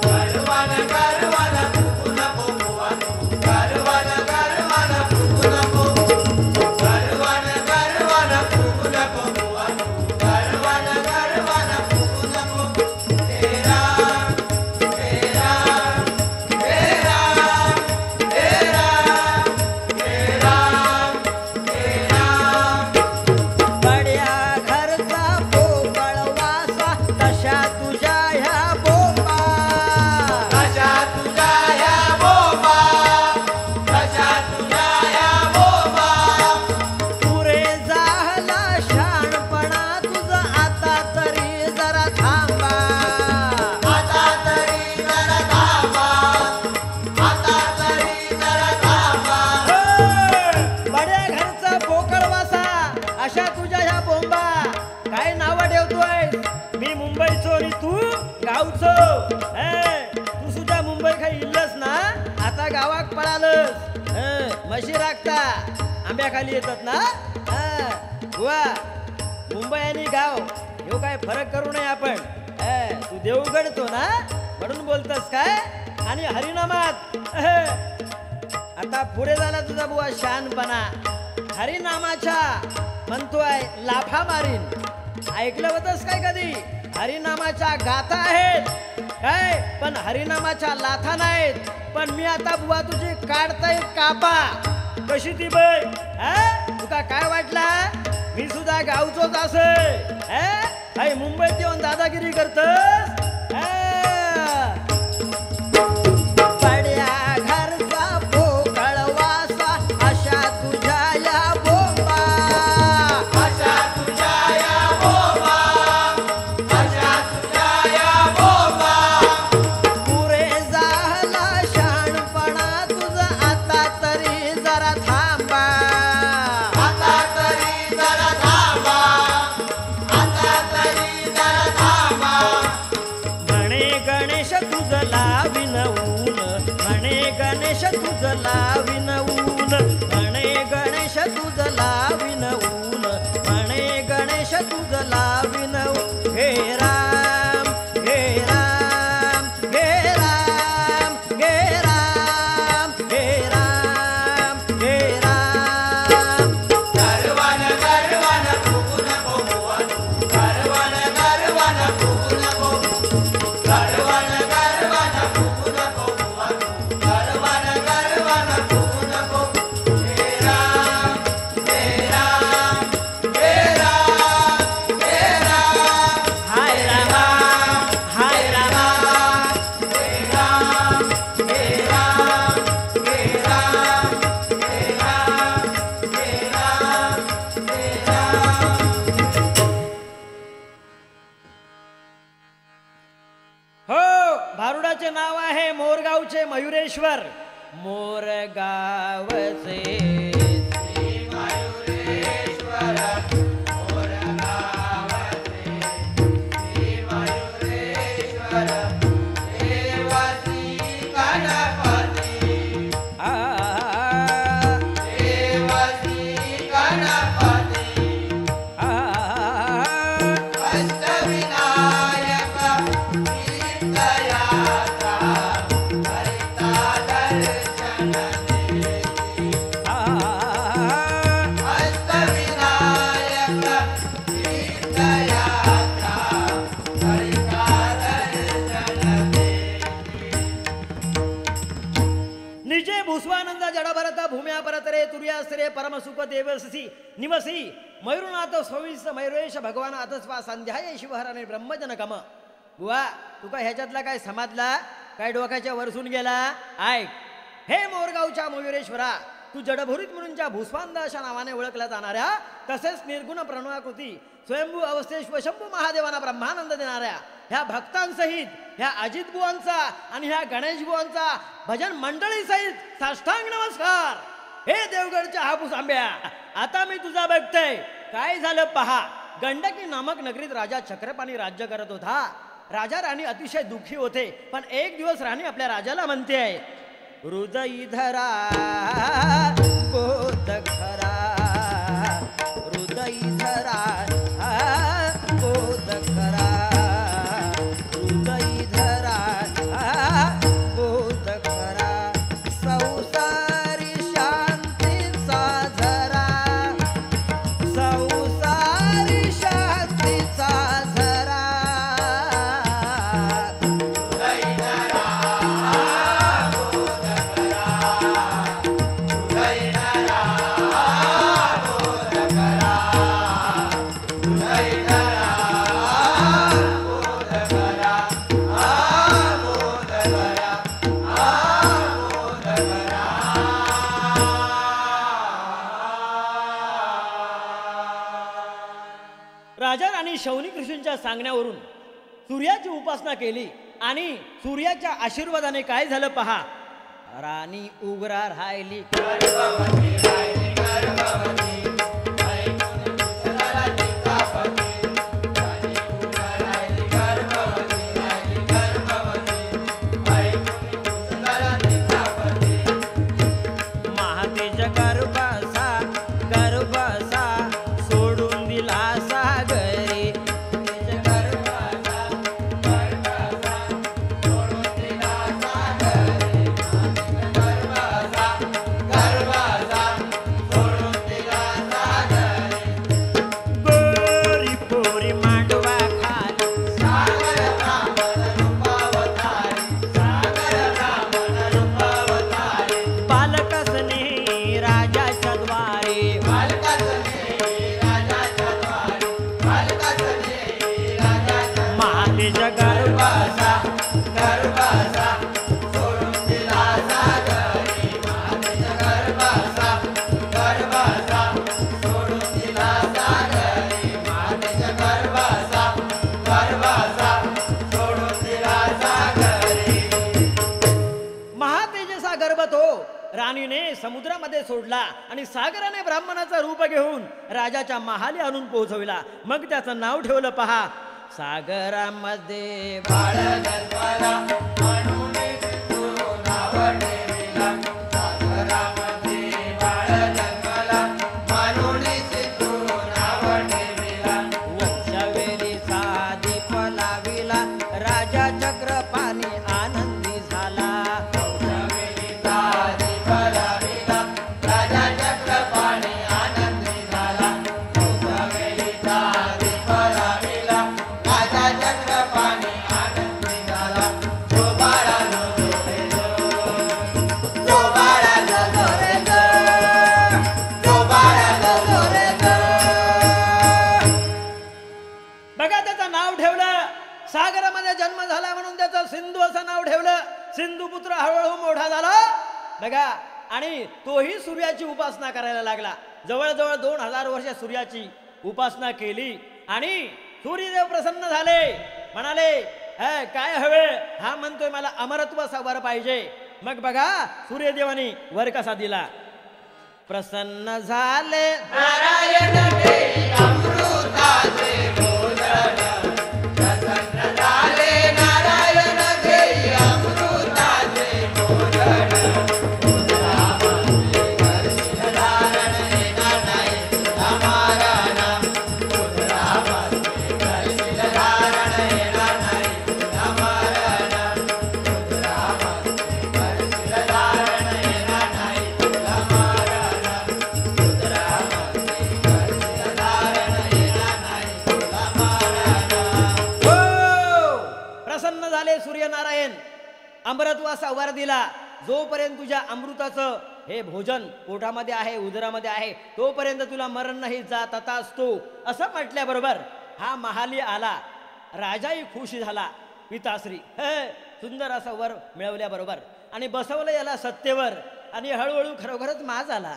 गर्वान गर्वान फुगू नको बुवा तू. गर्वान गर्वान फुगू नको. गर्वान गर्वान फुगू नको बुवा तू. गर्वान गर्वान फुगू नको. हे राम हे राम हे राम हे राम हे राम हे राम. बड्या घरचा पोकळ वासा तशा तुझ्या ह्या बोंबा. कशा तुझ्या या बोबा, कशा तुझ्या या बोबा. पुरे झाला शाणपणा तुझा आता तरी जरा थांबा. आता तरी जरा थांबा, आता तरी जरा थांबा. बड्या घरचा पोकळ वासा अशा तुझ्या ह्या बोंबा. काय नावं ठेवतोय. मी मुंबईचो आणि तू गावचो. तू सुद्धा मुंबई काही इल्लस ना. आता गावात पळालस. म्हशी राखता आंब्याखाली येतात ना. बुवा मुंबई आणि गाव ह्यो काय फरक करू नये आपण. तू देवगडतो ना म्हणून बोलतस काय. आणि हरिनामात आता पुढे झाला तुझा बुवा शहाणपणा. हरिनामाच्या म्हणतोय लाफा मारीन. ऐकलं होतंस काय कधी. हरिनामाच्या गाथा आहेत काय पण हरिनामाच्या लाथा नाहीत. पण मी आता बुवा तुझी काढताय कापा. कशी ती बघ. तुका काय वाटला मी सुद्धा गावचोच असे. मुंबईत येऊन दादागिरी करतस. बड्या घरचा पोकळ वासा अशा तुझ्या या बोंबा. कशा तुझ्या या बोबा, कशा तुझ्या या बोबा. पुरे झाला शहाणपणा तुझा आता तरी जरा थांबा. आता तरी जरा थांबा, आता तरी जरा थांबा. म्हणे गणेश तुझं लावीन ऊन. म्हणे गणेश तुझं लावीन ऊन. म्हणे गणेश तुझं लावीन ऊन. म्हणे गणेश तुझं लावीन ऊन. हे राम हे राम हे राम हे राम हे राम हे राम. गर्वान गर्वान फुगू नको बुवा तू. गर्वान गर्वान फुगू नको. गर्वान गर्वान फुगू नको बुवा तू. गर्वान गर्वान फुगू नको. हे राम हे राम हे राम हे राम. हाय रामा हाय रामा. हे राम हे राम हे राम हे राम हे राम हे राम. हो भारुडाचे नाव आहे मोरगावचे मयुरेश्वर. मोरगावचे मयुरेश्वर मोरगावचे श्री मयुरेश्वर भूस्वानंद जडभरत भूम्या परतरे तुर्यासरे परमसुख देवसी निवसी मयूरनाथ सविस मयुरेश भगवान अतस्वा संध्याय शिवहराने ब्रह्मजनकम. बुवा तुका ह्याच्यातला काय समाजला काय डोक्याच्या वरसून गेला ऐक. हे मोरगावच्या मयुरेश्वरा तू जडभुरीत म्हणूनच्या भूस्वानंद अशा नावाने ओळखला जाणाऱ्या तसेच निर्गुण प्रणवाकृती स्वयंभू अवस्थेश शंभू महादेवांना ब्रह्मानंद देणाऱ्या ह्या भक्तांसहित ह्या अजित बुवांचा आणि ह्या गणेश बुवांचा भजन मंडळी सहित साष्टांग नमस्कार. हे देवगडच्या हापूस आंब्या आता मी तुझा बघतोय. काय झालं पहा. गंडकी नामक नगरीत राजा चक्रपाणी राज्य करत होता. राजा राणी अतिशय दुःखी होते. पण एक दिवस राणी आपल्या राजाला म्हणते आहे हृदयी धरा बोध खरा हृदयी धरा बोध खरा हृदयी धरा बोध खरा संसारी शांतीचा झरा संसारी शांतीचा झरा राजा राणी शौनिक ऋषींच्या सांगण्यावरून सूर्याची उपासना केली आणि सूर्याच्या आशीर्वादाने काय झालं पहा. राणी उग्रा राहिली महातेच्या गर्भासा गर्भासा सोडून दिला सागरी गोरी पोरी मांडवा खाली बालकसने राजाच्या द्वारे महातेच्या गर्भासा गर्भासा सोडून दिला सागरी महातेच्या गर्भासा गर्भासा सोडून दिला सागरी महातेच्या गर्भासा गर्भासा सोडून दिला सागरी. महातेजसा गर्भ तो राणीने समुद्रामध्ये सोडला आणि सागराने ब्राह्मणाचा रूप घेऊन राजाच्या महाली आणून पोहोचविला. मग त्याचं नाव ठेवलं पहा सागरामध्ये बाळ जन्मला म्हणून सिंधू नाव ठेविला. सागरामध्ये बाळ जन्मला म्हणून सिंधू नाव ठेविला. वंशवेलीचा दीप लाविला राजा चक्रपाणी आनंदी झाला. वंशवेलीचा दीप लाविला राजा चक्रपाणी आनंदी झाला. वंशवेलीचा दीप लाविला राजा चक्रपाणी आनंदी झाला. जो बाळा जो रे जो बाळा जो रे जो बाळा जो रे बघा त्याचं नाव ठेवलं. सागरामध्ये जन्म झाला म्हणून त्याचं सिंधू असं नाव ठेवलं. सिंधू पुत्र हळूहळू मोठा झाला बघा आणि तोही सूर्याची उपासना करायला लागला. जवळजवळ 2000 वर्ष सूर्याची उपासना केली आणि सूर्यदेव प्रसन्न झाले. म्हणाले काय हवे. हा म्हणतोय मला अमरत्वाचा वर पाहिजे. मग बघा सूर्यदेवानी वर कसा दिला. प्रसन्न झाले नारायण देई अमृताचे भोजन. प्रसन्न झाले नारायण देई अमृताचे भोजन. उदरामध्ये करशील धारण येणार नाही तुला मारण. उदरामध्ये करशील धारण येणार नाही तुला मारण. अमृतवासा वर दिला. जोपर्यंत तुझ्या अमृताचं हे भोजन पोटामध्ये आहे, उदरामध्ये आहे, तोपर्यंत तुला मरण नाही जात तथास्तु असं म्हटल्याबरोबर हा महाली आला. राजाही खुश झाला. पिताश्री सुंदर असा वर मिळवल्याबरोबर आणि बसवलं याला सत्तेवर आणि हळूहळू खरोखरच माज आला.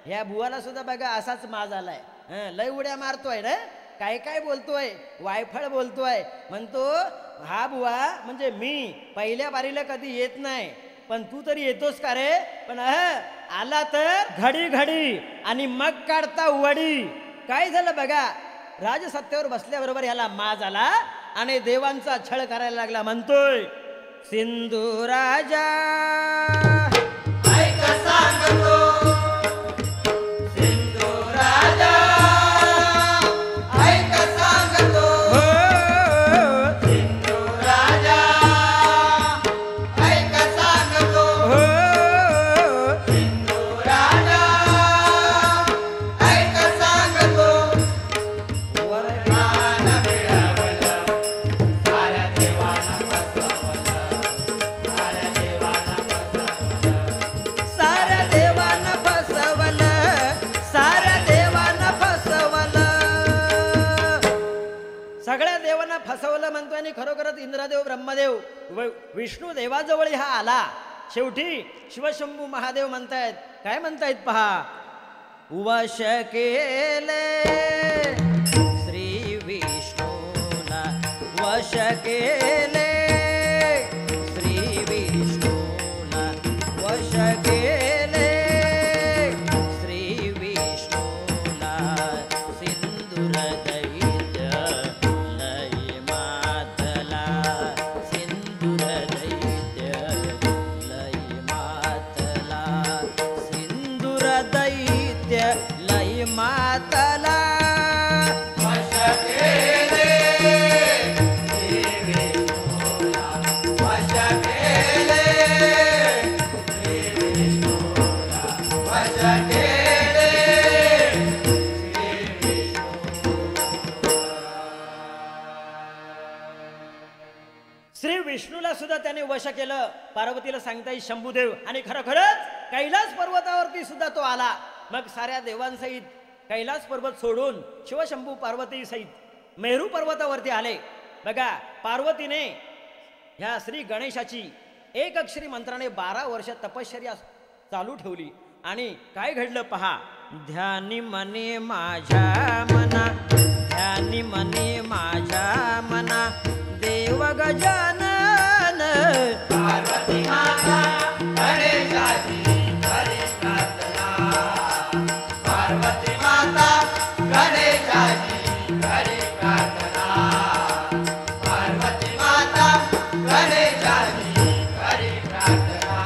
ह्या बुवाला सुद्धा बघा असाच माज आलाय. लय उड्या मारतोय ना, काय काय बोलतोय, वायफळ बोलतोय. म्हणतो हा बुवा म्हणजे मी पहिल्या बारीला कधी येत नाही, पण तू तरी येतोस का रे. पण आला तर घडी घडी आणि मग काढता वडी. काय झालं बघा, राजसत्तेवर बसल्याबरोबर ह्याला माज आला आणि देवांचा छळ करायला लागला. म्हणतोय सिंधू राजा ऐक सांगतो, सिंधू राजा ऐक सांगतो, सिंधू राजा ऐक सांगतो, सिंधू राजा ऐक सांगतो. वरदान मिळावलं, साऱ्या देवानं बसवलं, साऱ्या देवानं बसवलं. साऱ्या देवानं फसवलं, साऱ्या देवानं फसवलं. सगळ्या देवांना फसवलं म्हणतो. आणि खरोखरच इंद्रदेव ब्रह्मदेव विष्णू देवाजवळ हा आला. शेवटी शिवशंभू महादेव म्हणतायत, काय म्हणतायत पहा. वश केले श्री विष्णूला, वश केले श्री विष्णूला, वश केले श्री विष्णूला. सिंदूर दैत्य लय मातला, सिंदूर दैत्य लय मातला, सिंदूर दैत्य लय मातला. वश केले श्री विष्णूला, वश केले श्री विष्णूला, वश केले श्री श्री विष्णूला सुद्धा त्याने वश केलं. पार्वतीला सांगताय शंभूदेव. आणि खरोखरच कैलास पर्वतावरती सुद्धा तो आला. मग साऱ्या देवांसहित कैलास पर्वत सोडून शिवशंभू पार्वती सहित मेरू पर्वतावरती आले. बघा, पार्वतीने ह्या श्री गणेशाची एक अक्षरी मंत्राने 12 वर्ष तपश्चर्या चालू ठेवली. आणि काय घडलं पहा. ध्यानी मने माझ्या मना, ध्यानी मने माझ्या मना, देव गजानन पार्वती माता गणेशाची घरी प्रार्थना, पार्वती माता गणेशाची घरी प्रार्थना, पार्वती माता गणेशाची घरी प्रार्थना.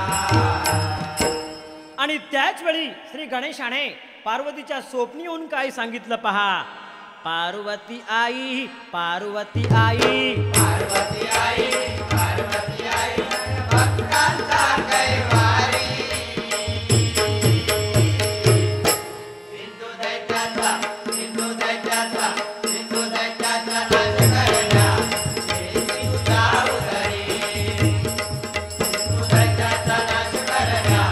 आणि त्याच वेळी श्री गणेशाने पार्वतीच्या स्वप्नी येऊन काय सांगितलं पहा. पार्वती आई, पार्वती आई, पार्वती आई, पार्वती आई, भक्तांचा कैवारी. सिंधू दैत्याचा, सिंधू दैत्याचा, सिंधू दैत्याचा नाश करण्या, देवी तुझ्या उदरी. सिंधू दैत्याचा नाश करण्या,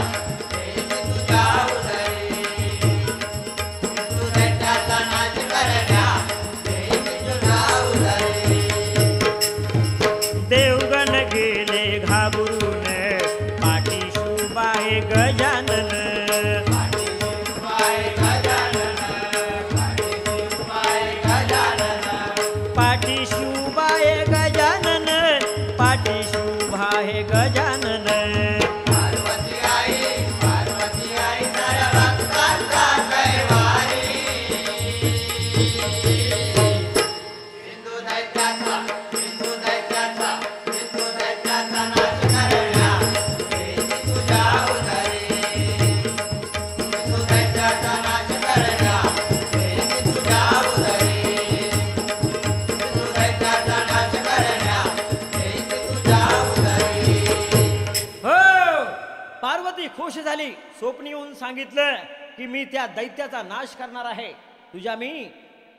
देवी तुझ्या उदरी. सिंधू दैत्याचा नाश करण्या, देवी तुझ्या उदरी. देवगण गेले घाबरून, पाठीशी उभा आहे गजानन. पाठीशी गजानन, पाठीशी गजानन. पाठीशी उभा आहे गजानन, पाठीशी उभा आहे गजानन. पार्वती आई सर्व भक्तांचा कैवारी. सिंधू दैत्याचा, सिंधू दैत्याचा, सिंधू दैत्याचा नाश करण्या, देवी तुझ्या उदरी. सिंधू दैत्याचा नाश करण्या, देवी तुझ्या उदरी. सिंधू दैत्याचा नाश करण्या, देवी तुझ्या उदरी. हो, पार्वती खुश झाली. स्वप्नी येऊन सांगितलं की मी त्या दैत्याचा नाश करणार आहे, तुझ्या मी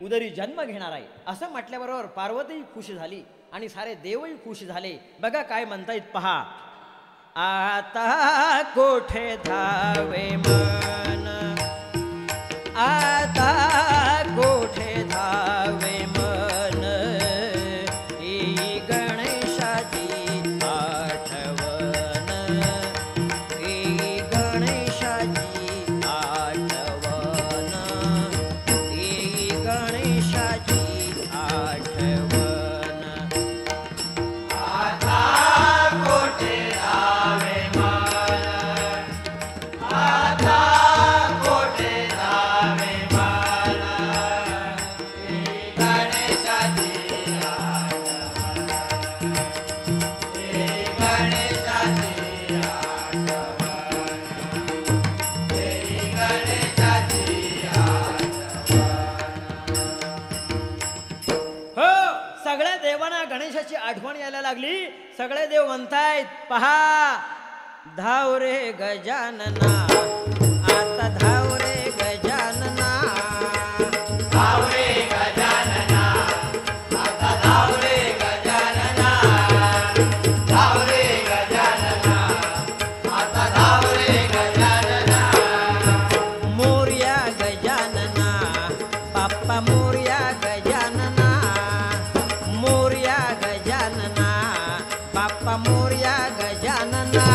उदरी जन्म घेणार आहे. असं म्हटल्याबरोबर पार्वती खुश झाली आणि सारे देवही खुश झाले. बघा काय म्हणतायत पहा. आता कोठे धावे मन, आता कोठे धावे मन, ही गणेशाची आठवण, ही गणेशाची आठवण, ही गणेशाची आठवण. सगळ्या देवांना गणेशाची आठवण यायला लागली. सगळे देव म्हणतायत पहा, धाव रे गजानना, आता धाव रे गजानना, धाव रे गजानना, आता धाव रे गजानना, धाव रे गजानना, आता धाव रे गजानना. मोरया गजानना, बाप्पा मोरया गजानना, मोरया गजानना, बाप्पा मोरया गजानना.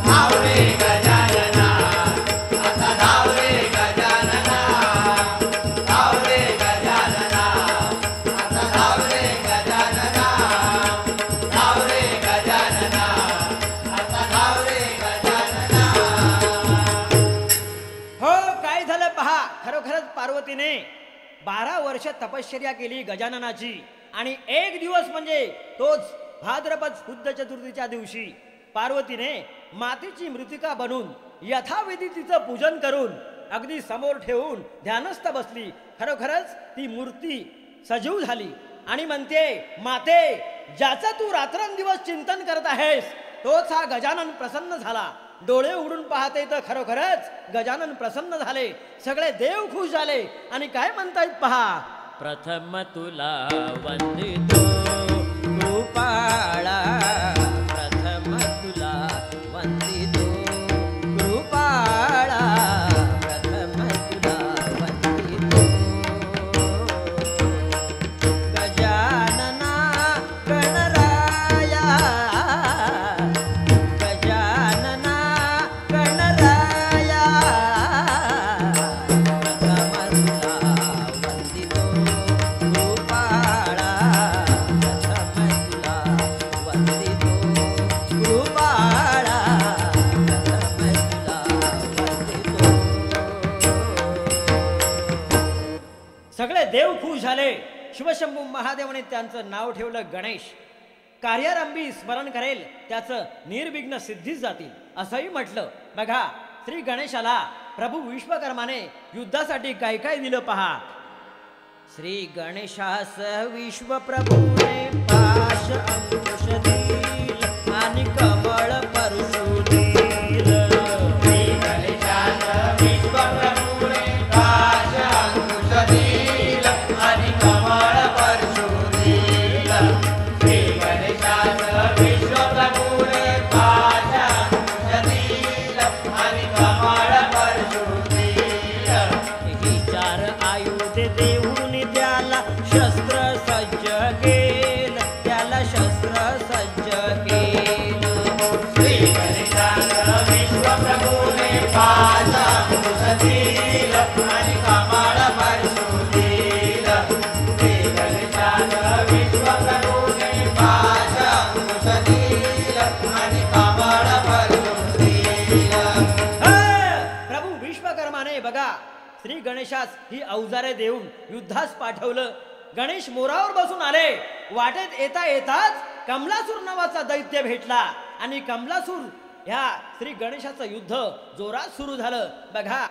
धाव रे गजानना, आता धाव रे गजानना, धाव रे गजानना, आता धाव रे गजानना, धाव रे गजानना, आता धाव रे गजानना. हो काय झालं पहा, खरोखरच पार्वतीने 12 वर्ष तपश्चर्या केली गजाननाची, आणि एक दिवस म्हणजे तोच भाद्रपद शुद्ध चतुर्थीच्या दिवशी पार्वतीने मातेची मृतिका बनून यथाविधी तिचं पूजन करून अगदी समोर ठेवून ध्यानस्थ बसली. खरोखरच ती मूर्ती सजीव झाली आणि म्हणते, माते, ज्याचं तू रात्रंदिवस चिंतन करत आहेस तोच हा गजानन प्रसन्न झाला. डोळे उघडून पाहते तर खरोखरच गजानन प्रसन्न झाले. सगळे देव खुश झाले आणि काय म्हणतायत पहा, प्रथम तुला वंदितो कृपाळा, प्रथम तुला वंदितो कृपाळा, प्रथम तुला वंदितो गजानना गणराया, गजानना गणराया, प्रथम तुला वंदितो कृपाळा, प्रथम तुला वंदितो कृपाळा, प्रथम तुला वंदितो. सगळे देव खुश झाले. शिवशंभू महादेवाने त्यांचं नाव ठेवलं गणेश. कार्यारंभी स्मरण करेल त्याचं निर्विघ्न सिद्धीच जातील असंही म्हटलं. बघा, श्री गणेशाला प्रभू विश्वकर्माने युद्धासाठी काय काय दिलं पहा. श्री गणेशास विश्वप्रभूने पाश अंकुश दिल आणि कमळ परशु दिल. श्री गणेशास विश्वप्रभूने पाश अंकुश दिल आणि कमळ परशु दिल. श्री गणेशास विश्वप्रभूने पाश अंकुश दिल आणि कमळ परशु दिल. ही 4 आयुधे देऊन त्याला शस्त्र सज्ज केल, त्याला शस्त्र सज्ज केल. श्री गणेशास विश्वप्रभूने पाश अंकुश दिल आणि कमळ परशु दिल. श्री गणेशास विश्वप्रभूने पाश अंकुश दिल आणि कमळ परशु दिल. प्रभू विश्वकर्माने बघा श्री गणेशास ही अवजारे देऊन युद्धास पाठवलं. गणेश मोरावर बसून आले. वाटेत येता येताच कमलासूर नावाचा दैत्य भेटला आणि कमलासूर ह्या श्री गणेशाचं युद्ध जोरात सुरू झालं. बघा,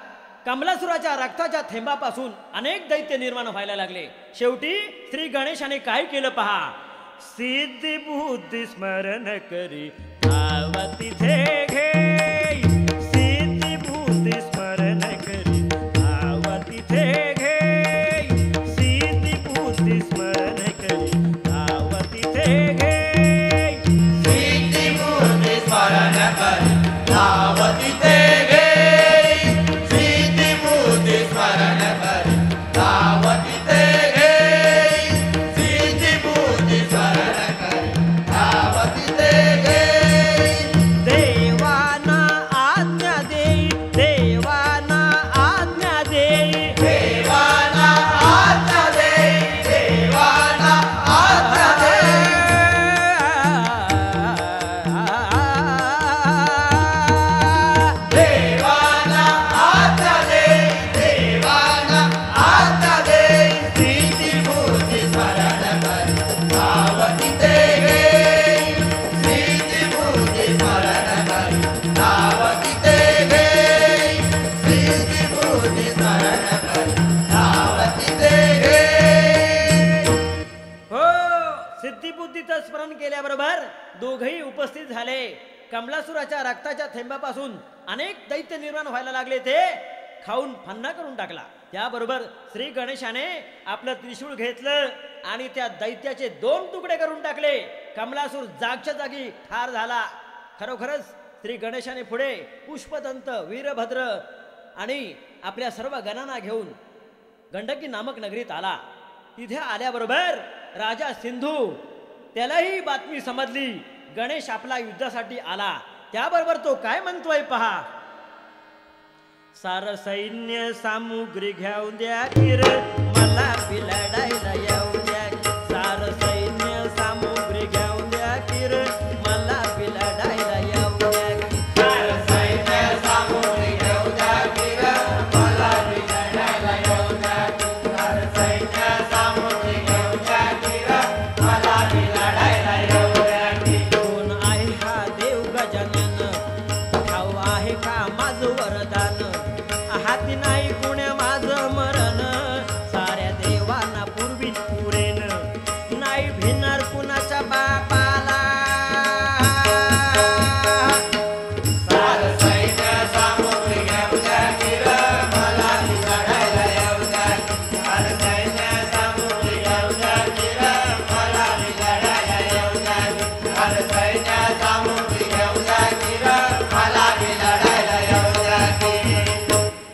कमलासुराच्या रक्ताच्या थेंबापासून अनेक दैत्य निर्माण व्हायला लागले. शेवटी श्री गणेशाने काय केलं पहा, सिद्धी बुद्धी स्मरण करी धाव तिथे घे, सिद्धी बुद्धी स्मरण करी धाव तिथे घे, सिद्धी बुद्धी स्मरण करी धाव तिथे घे. सिद्धी बुद्धी स्मरण नामस्मरण केल्याबरोबर दोघही उपस्थित झाले. कमलासुराच्या रक्ताच्या थेंबापासून अनेक दैत्य निर्माण व्हायला लागले, ते खाऊन फन्ना करून टाकला. त्याबरोबर श्री गणेशाने आपलं त्रिशूळ घेतलं आणि त्या दैत्याचे 2 तुकडे करून टाकले. कमलासूर जागच्या जागी ठार झाला. खरोखरच श्री गणेशाने पुढे पुष्पदंत, वीरभद्र आणि आपल्या सर्व गणांना घेऊन गंडकी नामक नगरीत आला. तिथे आल्याबरोबर राजा सिंधू त्यालाही बातमी समजली, गणेश आपला युद्धासाठी आला. त्याबरोबर तो काय म्हणतोय पहा. सार सैन्य सामुग्री घेऊन द्या किर, मला बिलडायला येऊ द्या. सार सैन्य सामुग्री घेऊन द्या किर, मला बिलडायला येऊ द्या. सार सैन्य सामुग्री घेऊन द्या किर, मला बिलडायला येऊ द्या. सार सैन्य सामुग्री घेऊन द्या किर, मला बिलडायला येऊ द्या. कोण आहे हा देव गजानन, ठाऊ आहे का माझं वरदान. हाती नाही कुण्या माझं मरण, साऱ्या देवांना पूर्वी पुरेन. नाही भिणार कुणाच्या बापाला. सार सैन्य सामुग्री घेऊन द्या किर, मला बिलडायला येऊ द्या. सार सैन्य सामुग्री घेऊन द्या किर, मला बिलडायला येऊ द्या. सार सैन्य सामुग्री घेऊन द्या किर, मला बिलडायला येऊ द्या.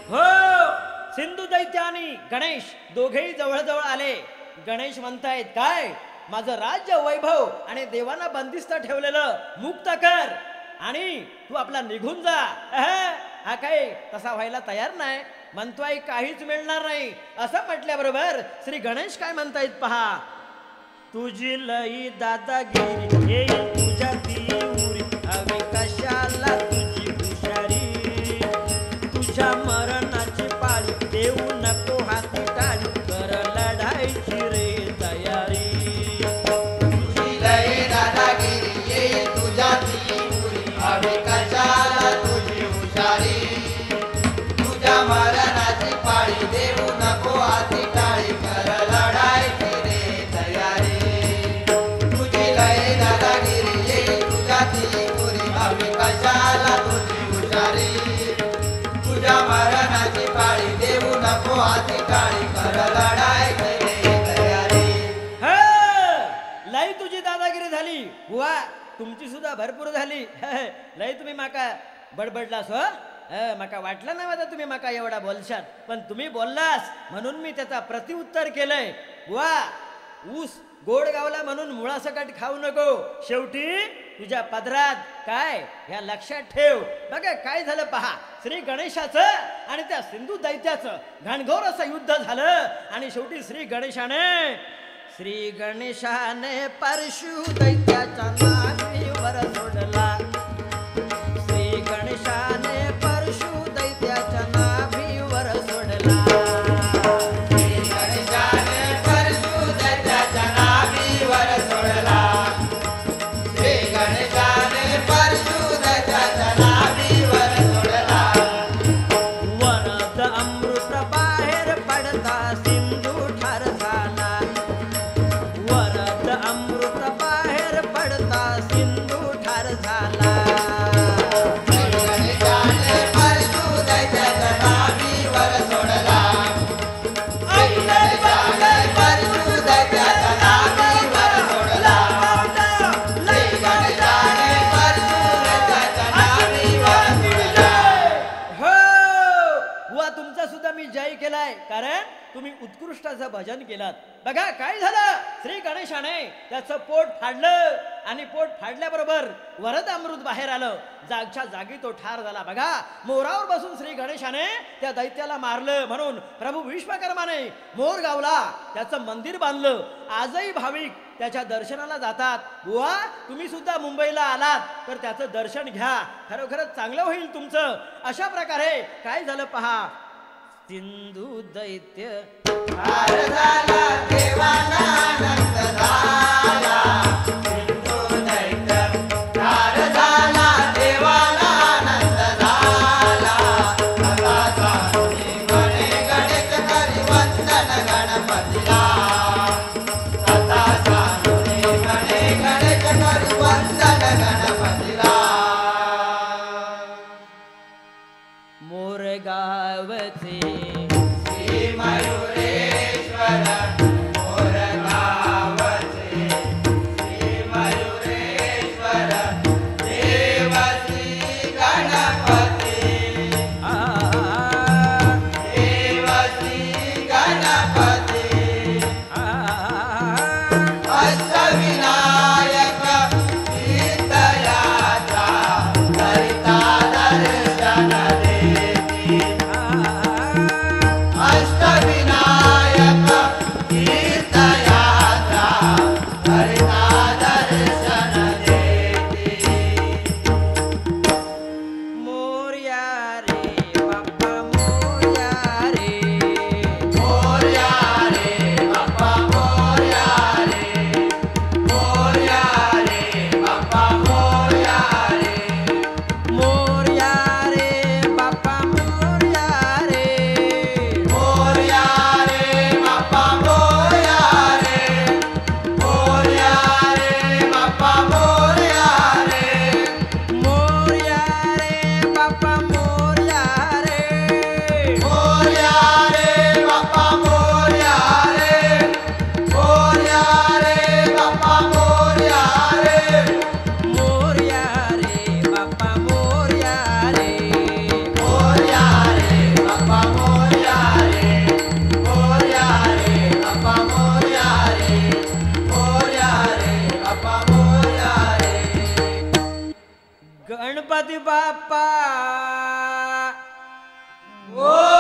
हो, सिंधू दैत्य आणि गणेश दोघेही जवळजवळ आले. गणेश म्हणतायत, काय माझं राज्य वैभव आणि देवांना बंदिस्त ठेवलेलं मुक्त कर आणि तू आपला निघून जा. हा काय तसा व्हायला तयार नाही, म्हणतोय काहीच मिळणार नाही. असं म्हटल्याबरोबर श्री गणेश काय म्हणतायत पहा. तुझी लई दादागिरी येईल तुझ्या तिउरी, हवी कशाला तुझी हुशारी. तुझ्या मरणाची पाळी देऊ नको हाती टाळी, कर लढायची रे तयारी. तुझी लई दादागिरी येईल तुझ्या तिउरी, हवी कशाला तुझी हुशारी. तुझ्या मरणाची पाळी देऊ नको हाती टाळी, कर लढायची रे तयारी. तुझी लई दादागिरी येईल तुझ्या तिउरी, हवी कशाला तुझी हुशारी. तुझ्या मरणाची पाळी देऊ नको हाती टाळी, कर लढायची रे तयारी. लई तुझी दादागिरी झाली बुवा, तुमची सुद्धा भरपूर झाली. लई तुम्ही माका बडबडलास. हो, माका वाटलं नाही आता तुम्ही माका एवढा बोलशात, पण तुम्ही बोललास म्हणून मी त्याचा प्रतिउत्तर केलंय. बुवा, ऊस गोड गावला म्हणून मुळासकट खाऊ नको, शेवटी तुझ्या पदरात काय ह्या लक्षात ठेव. बघा काय झालं पहा. श्री गणेशाचं आणि त्या सिंधू दैत्याचं घनघोर असं युद्ध झालं आणि शेवटी श्री गणेशाने परशु दैत्याच्या नाभीवर सोडला. श्री गणेशाने परशु दैत्याच्या नाभीवर सोडला. श्री गणेशाने परशु दैत्याच्या नाभीवर सोडला. श्री गणेशाने परशु दैत्याच्या नाभीवर सोडला. वरद अमृत बाहेर पडता सिंधू ठार झाला. वरद अमृत बाहेर पडता सिंधू ठार झाला. श्री गणेशाने परशु दैत्याच्या नाभीवर सोडला. श्री गणेशाने परशु दैत्याच्या नाभीवर सोडला. श्री गणेशाने परशु दैत्याच्या नाभीवर सोडला. हो, बुवा तुमचा सुद्धा मी जय केलाय, कारण तुम्ही उत्कृष्टाचं भजन केलात. बघा काय झालं. श्री गणेशाने त्याचं पोट फाडलं आणि पोट फाडल्याबरोबर वरद अमृत बाहेर आलं. जागच्या जागी तो ठार झाला. बघा, मोरावर बसून श्री गणेशाने त्या दैत्याला मारलं म्हणून प्रभू विश्वकर्माने मोर गावला त्याचं मंदिर बांधलं. आजही भाविक त्याच्या दर्शनाला जातात. बुवा तुम्ही सुद्धा मुंबईला आलात तर त्याचं दर्शन घ्या, खरोखरच चांगलं होईल तुमचं. अशा प्रकारे काय झालं पहा. सिंधू दैत्य ठार झाला, देवाला आनंद झाला. सिंधू दैत्य ठार झाला, देवाला आनंद झाला. आता सानुनी गणे गणेश करी वंदन गणपतीला. आता सानुनी गणे गणेश गणपती बाप्पा ओ